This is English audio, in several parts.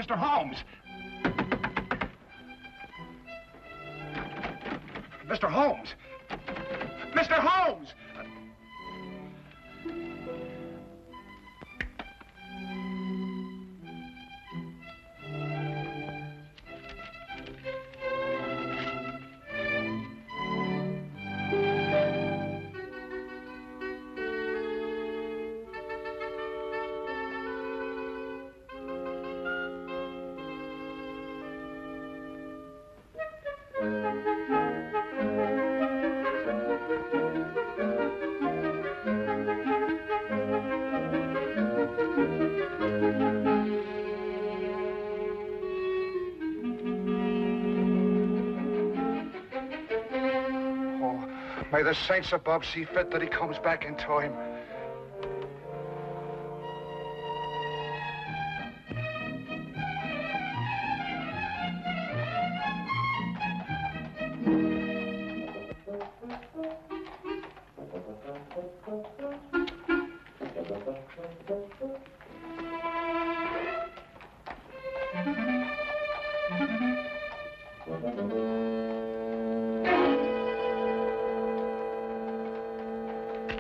Mr. Holmes! Mr. Holmes! Mr. Holmes! May the saints above see fit that he comes back in time.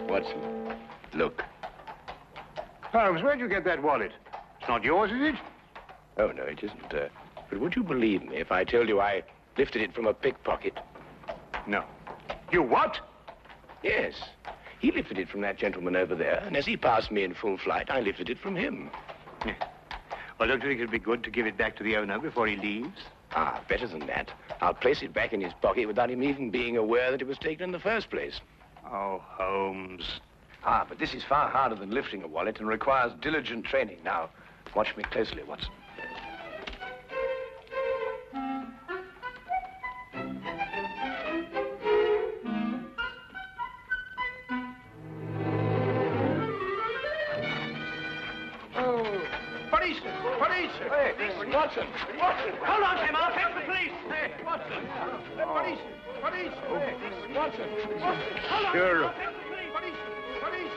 Watson, look. Holmes, where'd you get that wallet? It's not yours, is it? Oh, no, it isn't. But would you believe me if I told you I lifted it from a pickpocket? No. You what? Yes. He lifted it from that gentleman over there, and as he passed me in full flight, I lifted it from him. Yeah. Well, don't you think it'd be good to give it back to the owner before he leaves? Ah, better than that. I'll place it back in his pocket without him even being aware that it was taken in the first place. Oh, Holmes. Ah, but this is far harder than lifting a wallet and requires diligent training. Now, watch me closely, Watson. Hey, Watson! Watson! Hold on, Tim. I'll fetch the police. Hey, Watson! Police! Police! Hey, Watson! Hold on. Sure. I'll fetch the police. Police!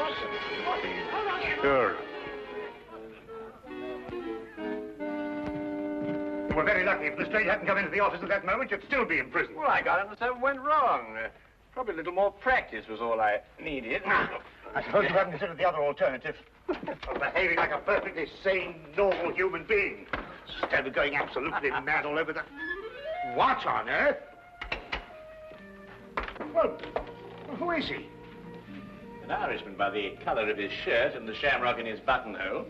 Watson! Hold on, Tim. Sure. You were very lucky. If Lestrade hadn't come into the office at that moment, you'd still be in prison. Well, I got it and something went wrong. Probably a little more practice was all I needed. I suppose you haven't considered the other alternative. Of behaving like a perfectly sane, normal human being. Instead of going absolutely mad all over the... What on earth? Well, who is he? An Irishman by the color of his shirt and the shamrock in his buttonhole.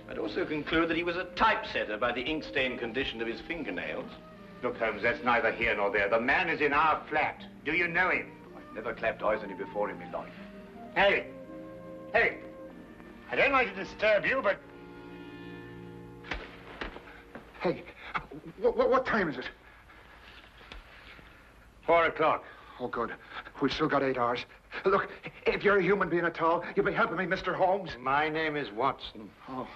I'd also conclude that he was a typesetter by the ink-stained condition of his fingernails. Look, Holmes, that's neither here nor there. The man is in our flat. Do you know him? I've never clapped eyes on him before in my life. Hey! Hey! I don't like to disturb you, but... Hey, what time is it? 4 o'clock. Oh, good. We've still got 8 hours. Look, if you're a human being at all, you'll be helping me, Mr. Holmes. My name is Watson. Oh,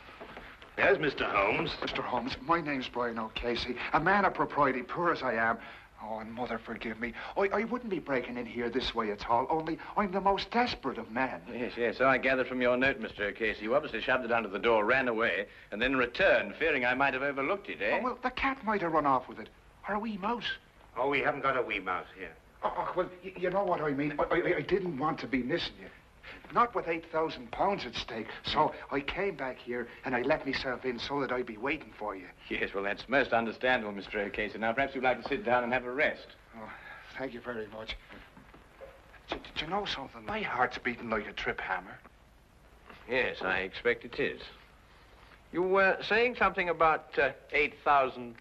There's Mr. Holmes. Mr. Holmes, my name's Brian O'Casey. A man of propriety, poor as I am. Oh, and Mother, forgive me. I wouldn't be breaking in here this way at all, only I'm the most desperate of men. Yes. So I gathered from your note, Mr. O'Casey. You obviously shoved it under the door, ran away, and then returned, fearing I might have overlooked it, eh? Oh, well, the cat might have run off with it. Or a wee mouse. Oh, we haven't got a wee mouse here. Oh, well, you know what I mean. I didn't want to be missing you. Not with £8,000 at stake. So I came back here and I let myself in so that I'd be waiting for you. Yes, well, that's most understandable, Mr. O'Casey. Now, perhaps you'd like to sit down and have a rest. Oh, thank you very much. Do you know something? My heart's beating like a trip hammer. Yes, I expect it is. You were saying something about £8,000.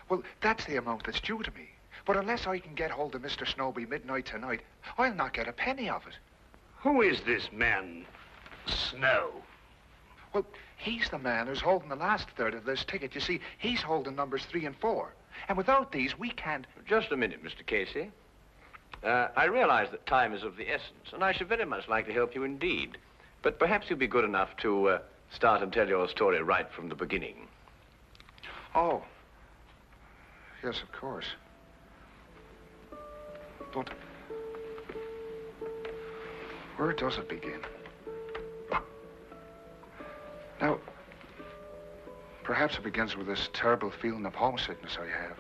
Well, that's the amount that's due to me. But unless I can get hold of Mr. Snowby midnight tonight, I'll not get a penny of it. Who is this man, Snow? Well, he's the man who's holding the last third of this ticket. You see, he's holding numbers 3 and 4. And without these, we can't... Just a minute, Mr. Casey. I realize that time is of the essence, and I should very much like to help you indeed. But perhaps you'll be good enough to start and tell your story right from the beginning. Oh. Yes, of course. But... where does it begin? Now, Perhaps it begins with this terrible feeling of homesickness I have.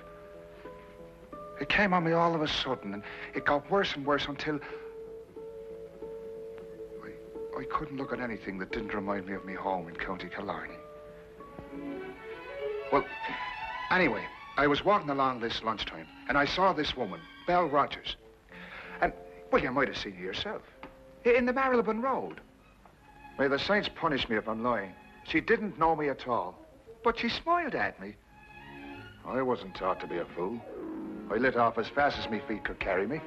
It came on me all of a sudden, and it got worse and worse until I couldn't look at anything that didn't remind me of me home in County Killarney. Well, anyway, I was walking along this lunchtime, and I saw this woman, Belle Rogers. And, well, you might have seen her yourself. In the Marylebone Road. May the saints punish me if I'm lying. She didn't know me at all, but she smiled at me. I wasn't taught to be a fool. I lit off as fast as my feet could carry me.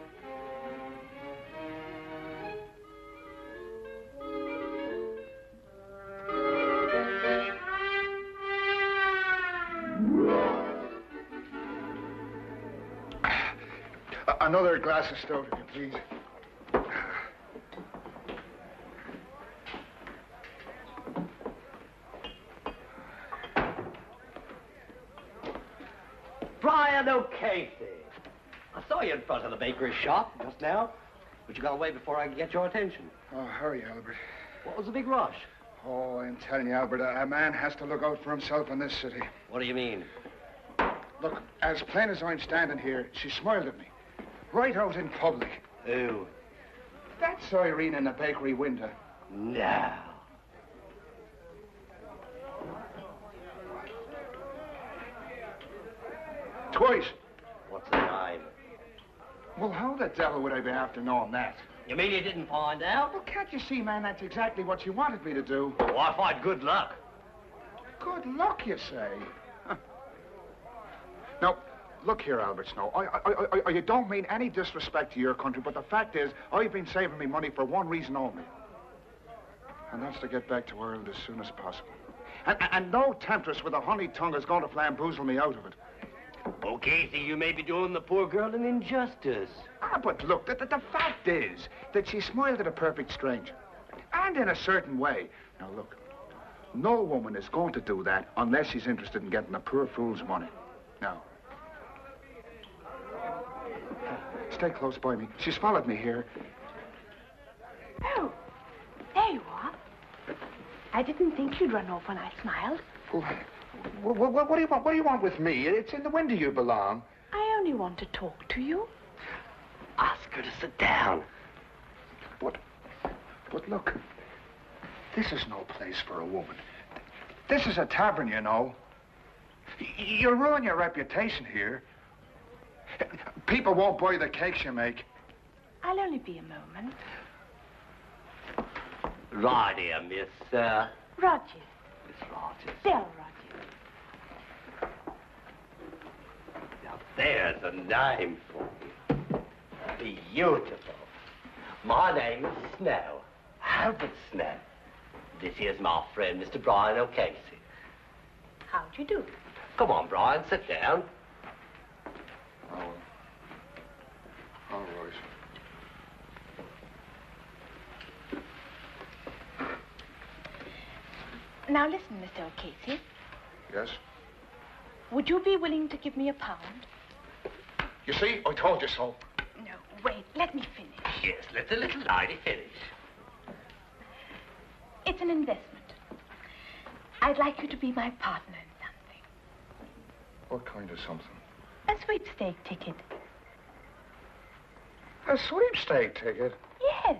Another glass of stout, if you please. Brian O'Casey. I saw you in front of the bakery shop just now, but you got away before I could get your attention. Oh, hurry, Albert. What was the big rush? Oh, I'm telling you, Albert, a man has to look out for himself in this city. What do you mean? Look, as plain as I'm standing here, she smiled at me. Right out in public. Who? That's Irene in the bakery window. No. Twice. What's the name? Well, how the devil would I be after knowing that? You mean you didn't find out? Well, can't you see, man, that's exactly what she wanted me to do. Oh, I find good luck. Good luck, you say? Huh. Now, look here, Albert Snow. I don't mean any disrespect to your country, but the fact is, I've been saving me money for one reason only. And that's to get back to Ireland as soon as possible. And no temptress with a honey tongue is going to flamboozle me out of it. Oh, Casey, you may be doing the poor girl an injustice. Ah, but look, the fact is that she smiled at a perfect stranger. And in a certain way. Now, look, no woman is going to do that unless she's interested in getting a poor fool's money. Now, stay close by me. She's followed me here. Oh, there you are. I didn't think you'd run off when I smiled. What do you want? What do you want with me? It's in the window you belong. I only want to talk to you. Ask her to sit down. But look, this is no place for a woman. This is a tavern, you know. You'll ruin your reputation here. People won't buy the cakes you make. I'll only be a moment. Right here, Miss, Rogers. Miss Rogers. Del Rogers. Now, there's a name for you. Beautiful. My name is Snow. Albert Snow. This here's my friend, Mr. Brian O'Casey. How'd you do? Come on, Brian, sit down. Oh, all right. Now listen, Mr. O'Casey. Yes? Would you be willing to give me £1? You see, I told you so. No, wait, let me finish. Yes, let the little lady finish. It's an investment. I'd like you to be my partner in something. What kind of something? A sweepstake ticket. A sweepstake ticket? Yes.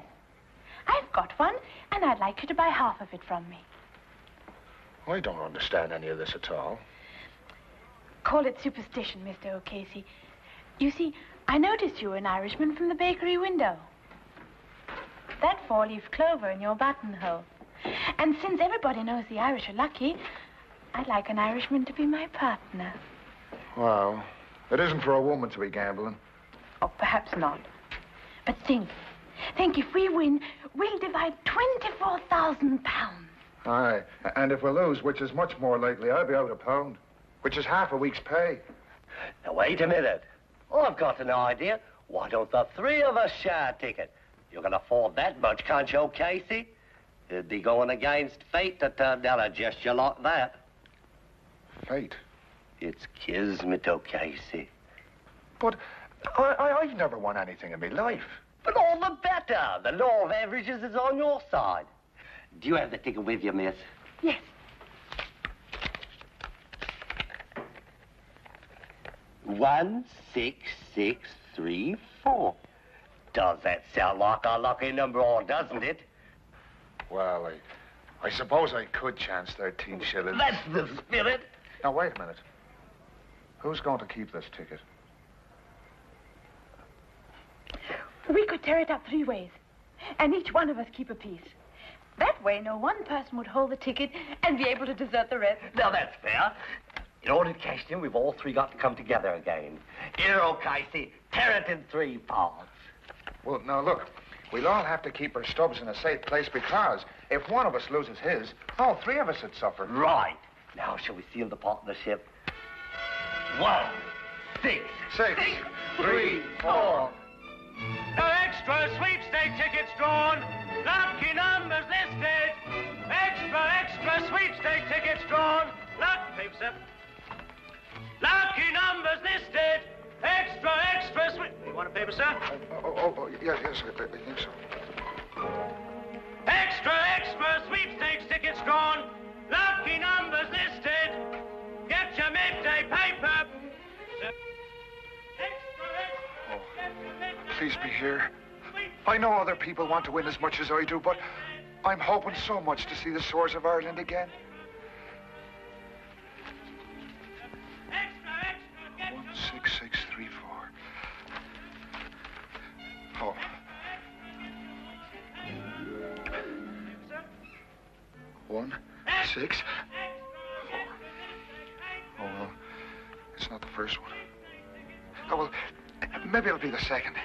I've got one, and I'd like you to buy half of it from me. I don't understand any of this at all. Call it superstition, Mr. O'Casey. You see, I noticed you were an Irishman from the bakery window. That four-leaf clover in your buttonhole. And since everybody knows the Irish are lucky, I'd like an Irishman to be my partner. Well, it isn't for a woman to be gambling. Oh, perhaps not. But think if we win, we'll divide £24,000. Aye, and if we lose, which is much more likely, I'll be out £1, which is half a week's pay. Now, wait a minute. I've got an idea. Why don't the three of us share a ticket? You can afford that much, can't you, Casey? It'd be going against fate to turn down a gesture like that. Fate? It's kismet, Casey. But I've never won anything in my life. But all the better. The law of averages is on your side. Do you have the ticket with you, miss? Yes. 16634. Does that sound like a lucky number, or doesn't it? Well, I suppose I could chance 13 shillings. That's the spirit. Now, wait a minute. Who's going to keep this ticket? We could tear it up 3 ways, and each one of us keep a piece. That way, no one person would hold the ticket and be able to desert the rest. Now, that's fair. In order to cash it in, we've all three got to come together again. Here, Casey, tear it in 3 parts. Well, now, look. We'll all have to keep our stubs in a safe place because if one of us loses his, all 3 of us would suffer. Right. Now, shall we seal the partnership? 1, 6, 6, 3, 4. No extra sweepstake tickets drawn. Lucky numbers listed. Extra sweepstake tickets drawn. Paper, sir. Lucky numbers listed. Extra sweep. You want a paper, sir? Yes, I think so. Extra sweepstakes tickets drawn. Lucky numbers listed. Get your midday paper. Sir. Please be here. I know other people want to win as much as I do, but I'm hoping so much to see the shores of Ireland again. 16634. Oh. 1, 6, 4. Oh, well, it's not the first one. Oh, well, maybe it'll be the second.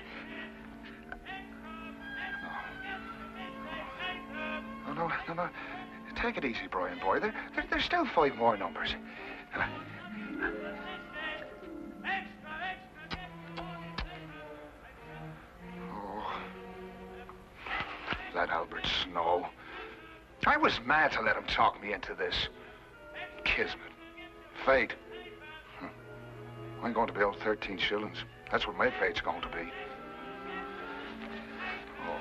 No. Take it easy, Brian boy. There's still 5 more numbers. Oh, that Albert Snow. I was mad to let him talk me into this. Kismet. Fate. I'm going to be owed 13 shillings. That's what my fate's going to be. Oh.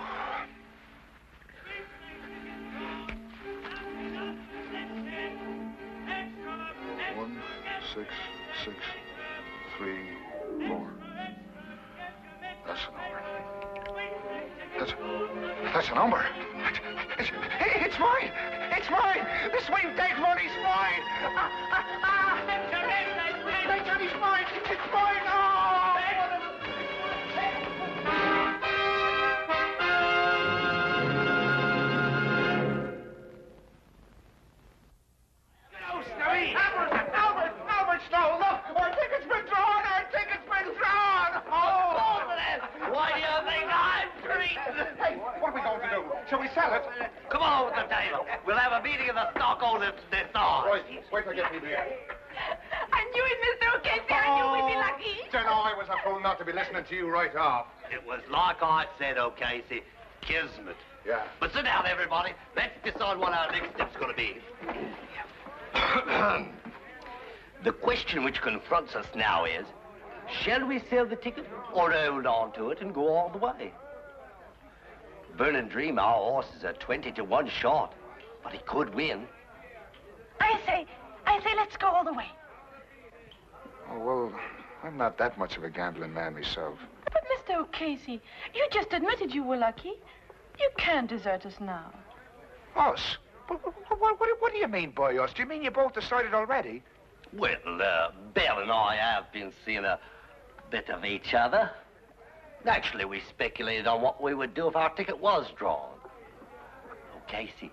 1, 6, 6, 3, 4. That's a number. That's a number. It's mine. It's mine. The sweepstake money's mine. Sweepstake money's mine. It's mine. Oh! Albert Snow, look! Our ticket's been drawn! Our ticket's been drawn! Oh! Why do you think I'm treated? Hey, what are we going to do? Shall we sell it? Come on with the table. We'll have a meeting of the stockholders this Right, wait till I get me here. I knew it, Mr. O'Casey. I knew we'd be lucky. You know, I was a fool not to be listening to you right off. It was like I said, O'Casey. Kismet. Yeah. But sit down, everybody. Let's decide what our next step's going to be. The question which confronts us now is, shall we sell the ticket or hold on to it and go all the way? Vernon Dream, our horses are 20 to 1 short, but he could win. I say let's go all the way. Oh, well, I'm not that much of a gambling man myself. But, Mr. O'Casey, you just admitted you were lucky. You can't desert us now. Us? What do you mean by us? Do you mean you both decided already? Well, Belle and I have been seeing a bit of each other. Actually, we speculated on what we would do if our ticket was drawn. Oh, Casey,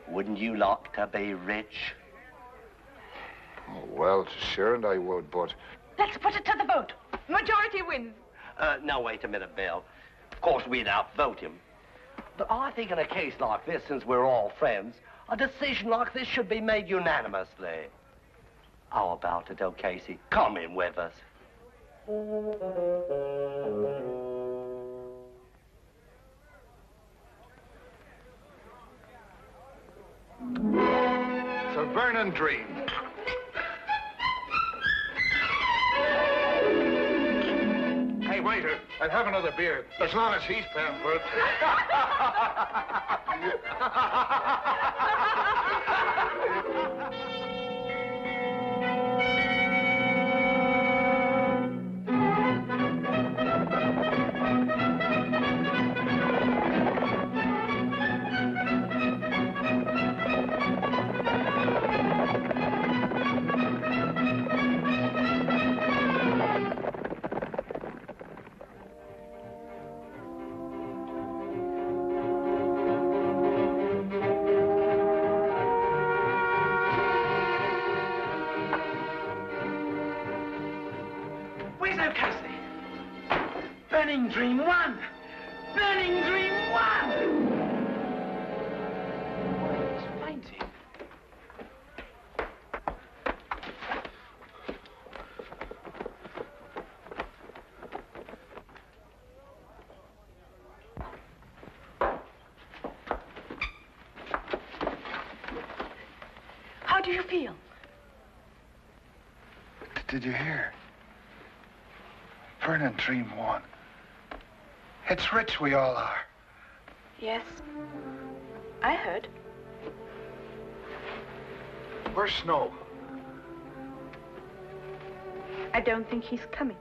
wouldn't you like to be rich? Oh, well, sure, and I would, but... Let's put it to the vote. Majority wins. Now, wait a minute, Belle. Of course, we'd outvote him. But I think in a case like this, since we're all friends, a decision like this should be made unanimously. How about it, O'Casey? Come in with us. It's a burning dream. Hey, waiter, I'll have another beer, as long as he's paying for it. Burning Dream 1! Burning Dream 1! It's fainting. How do you feel? Did you hear? Burning Dream 1. It's rich we all are. Yes. I heard. Where's Snow? I don't think he's coming.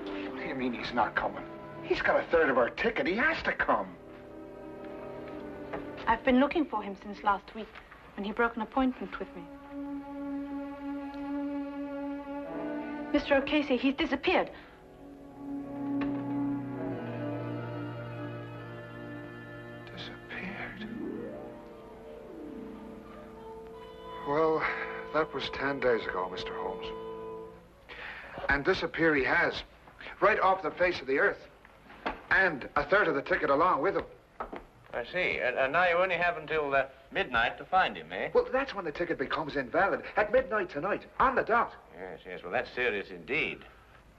What do you mean he's not coming? He's got a third of our ticket. He has to come. I've been looking for him since last week, when he broke an appointment with me. Mr. O'Casey, he's disappeared. Disappeared? Well, that was 10 days ago, Mr. Holmes. And disappear he has. Right off the face of the earth. And a third of the ticket along with him. I see. And now you only have until midnight to find him, eh? Well, that's when the ticket becomes invalid. At midnight tonight, on the dot. Yes, yes. Well, that's serious indeed.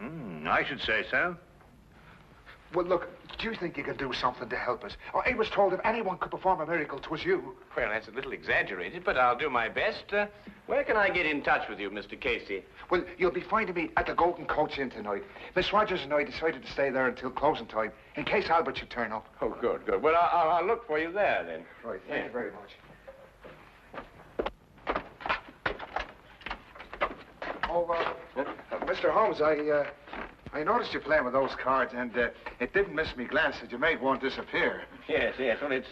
I should say so. Well, look, do you think you can do something to help us? Oh, I was told if anyone could perform a miracle, 'twas you. Well, that's a little exaggerated, but I'll do my best. Where can I get in touch with you, Mr. Casey? Well, you'll be finding me at the Golden Coach Inn tonight. Miss Rogers and I decided to stay there until closing time, in case Albert should turn up. Oh, good, good. Well, I'll look for you there, then. Right, thank you very much. Oh, Mr. Holmes, I noticed you playing with those cards, and it didn't miss me glance that you made one disappear. Yes, yes. Well, it's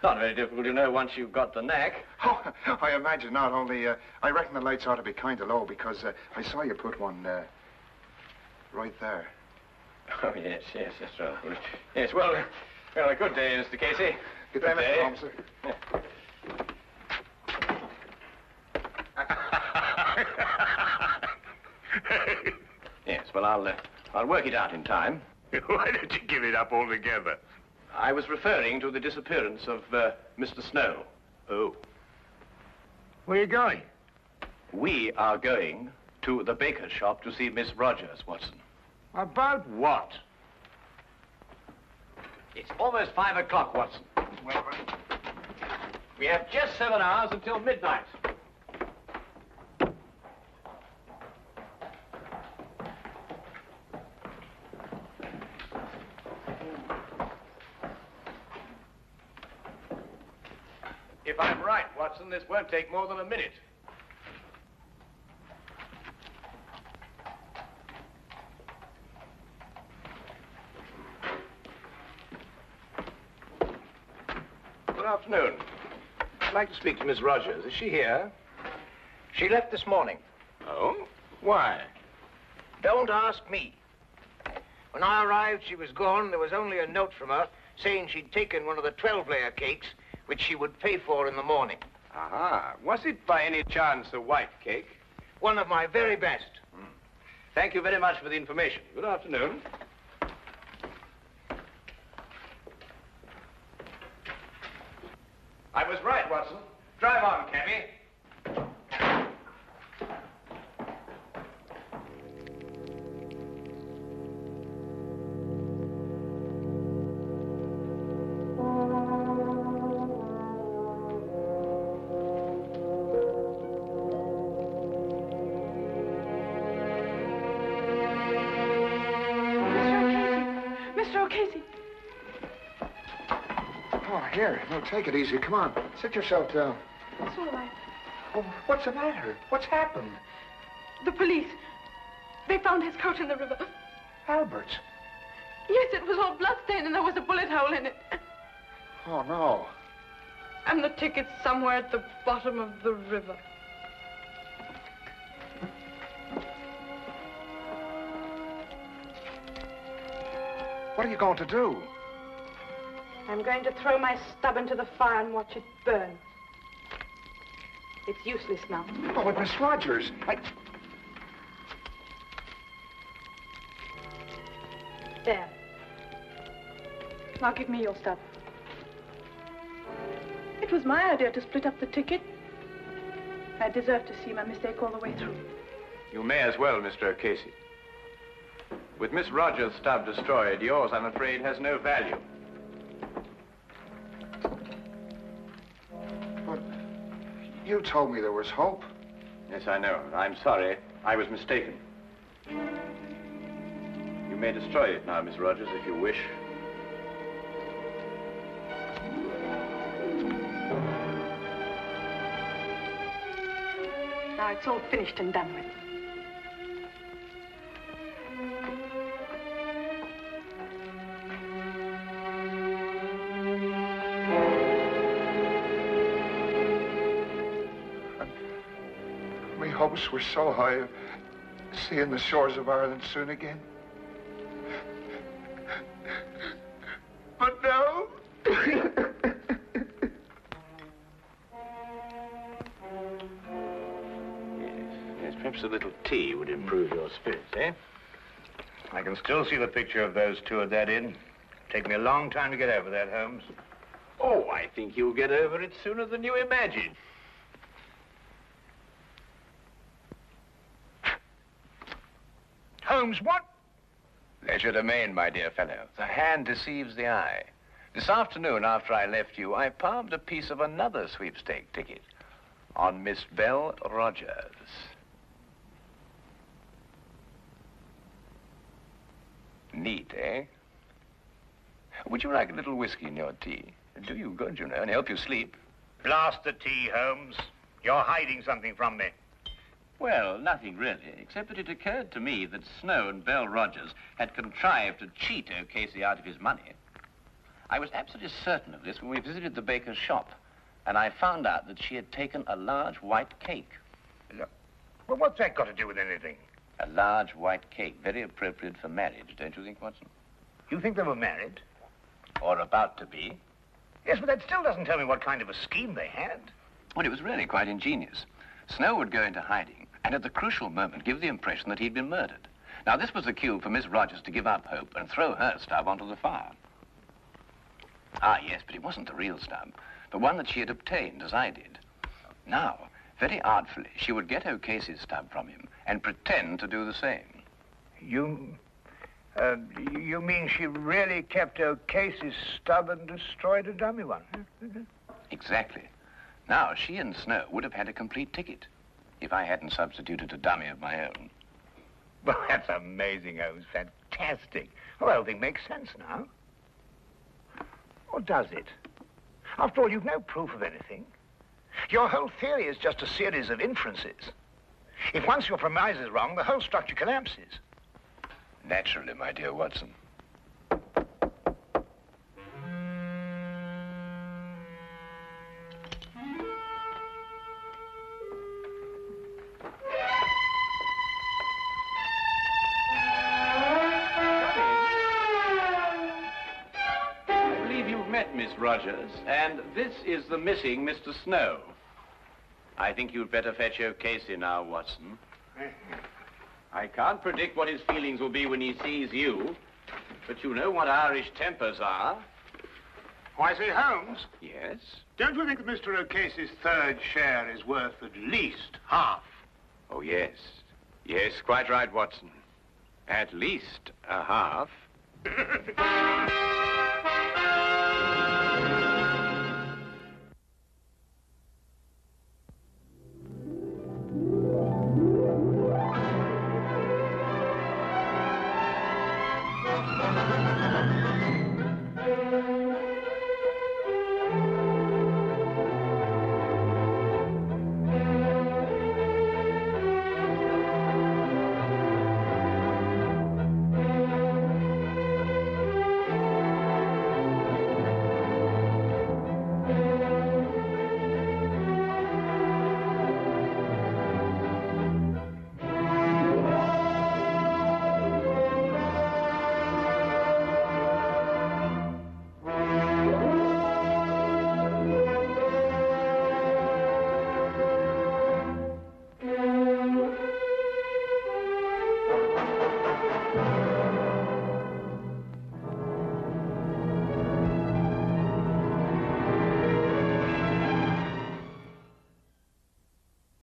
not very difficult to know once you've got the knack. Oh, I imagine not. Only, I reckon the lights ought to be kind of low, because I saw you put one right there. Oh, yes, yes, that's right. Yes, well, a good day, Mr. Casey. Good day, Mr. Holmes, sir. Yes, well, I'll work it out in time. Why don't you give it up altogether? I was referring to the disappearance of Mr. Snow. Oh. Where are you going? We are going to the baker's shop to see Miss Rogers, Watson. About what? It's almost 5 o'clock, Watson. Well, We have just 7 hours until midnight. If I'm right, Watson, this won't take more than a minute. Good afternoon. I'd like to speak to Miss Rogers. Is she here? She left this morning. Oh? Why? Don't ask me. When I arrived, she was gone. There was only a note from her saying she'd taken one of the 12-layer cakes, which she would pay for in the morning. Aha. Was it by any chance a white cake? One of my very best. Thank you very much for the information. Good afternoon. I was right, Watson. Drive on, cabby. Mr. O'Casey. Oh, here. No, take it easy. Come on. Sit yourself down. It's all right. Oh, what's the matter? What's happened? The police. They found his coat in the river. Albert's. Yes, it was all bloodstained and there was a bullet hole in it. Oh, no. And the ticket's somewhere at the bottom of the river. What are you going to do? I'm going to throw my stub into the fire and watch it burn. It's useless now. Oh, but Miss There. Now give me your stuff. It was my idea to split up the ticket. I deserve to see my mistake all the way through. You may as well, Mr. O'Casey. With Miss Rogers' stub destroyed, yours, I'm afraid, has no value. But you told me there was hope. Yes, I know. I'm sorry. I was mistaken. You may destroy it now, Miss Rogers, if you wish. Now it's all finished and done with. My hopes were so high of seeing the shores of Ireland soon again. But now... Yes, perhaps a little tea would improve your spirits, eh? I can still see the picture of those two at that inn. Take me a long time to get over that, Holmes. Oh, I think you'll get over it sooner than you imagine. Holmes, what? Legerdemain, my dear fellow. The hand deceives the eye. This afternoon, after I left you, I palmed a piece of another sweepstake ticket on Miss Belle Rogers. Neat, eh? Would you like a little whiskey in your tea? It'll do you good, you know, and help you sleep. Blast the tea, Holmes. You're hiding something from me. Well, nothing really, except that it occurred to me that Snow and Belle Rogers had contrived to cheat O'Casey out of his money. I was absolutely certain of this when we visited the baker's shop, and I found out that she had taken a large white cake. Well, what's that got to do with anything? A large white cake, very appropriate for marriage, don't you think, Watson? You think they were married? Or about to be. Yes, but that still doesn't tell me what kind of a scheme they had. Well, it was really quite ingenious. Snow would go into hiding, and at the crucial moment give the impression that he'd been murdered. Now, this was the cue for Miss Rogers to give up hope and throw her stub onto the fire. Ah, yes, but it wasn't the real stub, but one that she had obtained, as I did. Now, very artfully, she would get O'Casey's stub from him and pretend to do the same. You mean she really kept O'Casey's stub and destroyed a dummy one? Exactly. Now, she and Snow would have had a complete ticket if I hadn't substituted a dummy of my own. Well, that's amazing, Holmes. Fantastic. Well, the whole thing makes sense now. Or does it? After all, you've no proof of anything. Your whole theory is just a series of inferences. If once your premise is wrong, the whole structure collapses. Naturally, my dear Watson. Miss Rogers, and this is the missing Mr. Snow. I think you'd better fetch O'Casey now, Watson. I can't predict what his feelings will be when he sees you, but you know what Irish tempers are. Why, say, Holmes? Yes? Don't you think that Mr. O'Casey's third share is worth at least half? Oh, yes. Yes, quite right, Watson. At least a half.